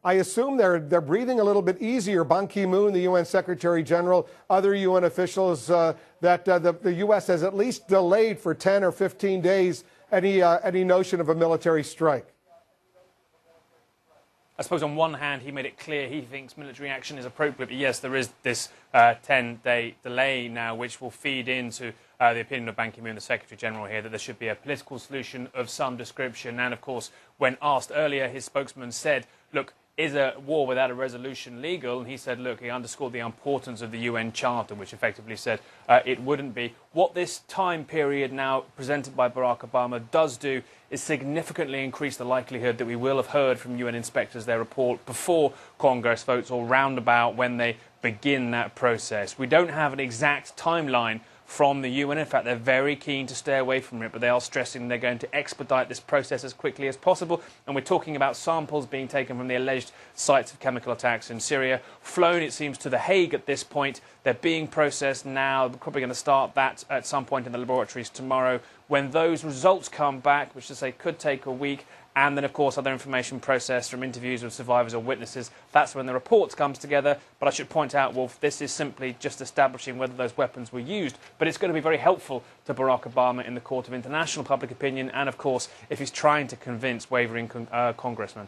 I assume they're breathing a little bit easier. Ban Ki-moon, the UN Secretary General, other UN officials, that the U.S. has at least delayed for 10 or 15 days any notion of a military strike. I suppose on one hand, he made it clear he thinks military action is appropriate. But yes, there is this 10-day delay now, which will feed into the opinion of Ban Ki-moon, the Secretary General here, that there should be a political solution of some description. And of course, when asked earlier, his spokesman said, look, is a war without a resolution legal? And he said, look, he underscored the importance of the UN Charter, which effectively said it wouldn't be. What this time period now presented by Barack Obama does do is significantly increase the likelihood that we will have heard from UN inspectors their report before Congress votes or roundabout when they begin that process. We don't have an exact timeline from the UN. In fact, they're very keen to stay away from it, but they are stressing they're going to expedite this process as quickly as possible. And we're talking about samples being taken from the alleged sites of chemical attacks in Syria, flown, it seems, to The Hague at this point. They're being processed now. They're probably going to start that at some point in the laboratories tomorrow. When those results come back, which, to say, could take a week, and then, of course, other information processed from interviews with survivors or witnesses, that's when the reports comes together. But I should point out, Wolf, this is simply just establishing whether those weapons were used. But it's going to be very helpful to Barack Obama in the court of international public opinion and, of course, if he's trying to convince wavering congressmen.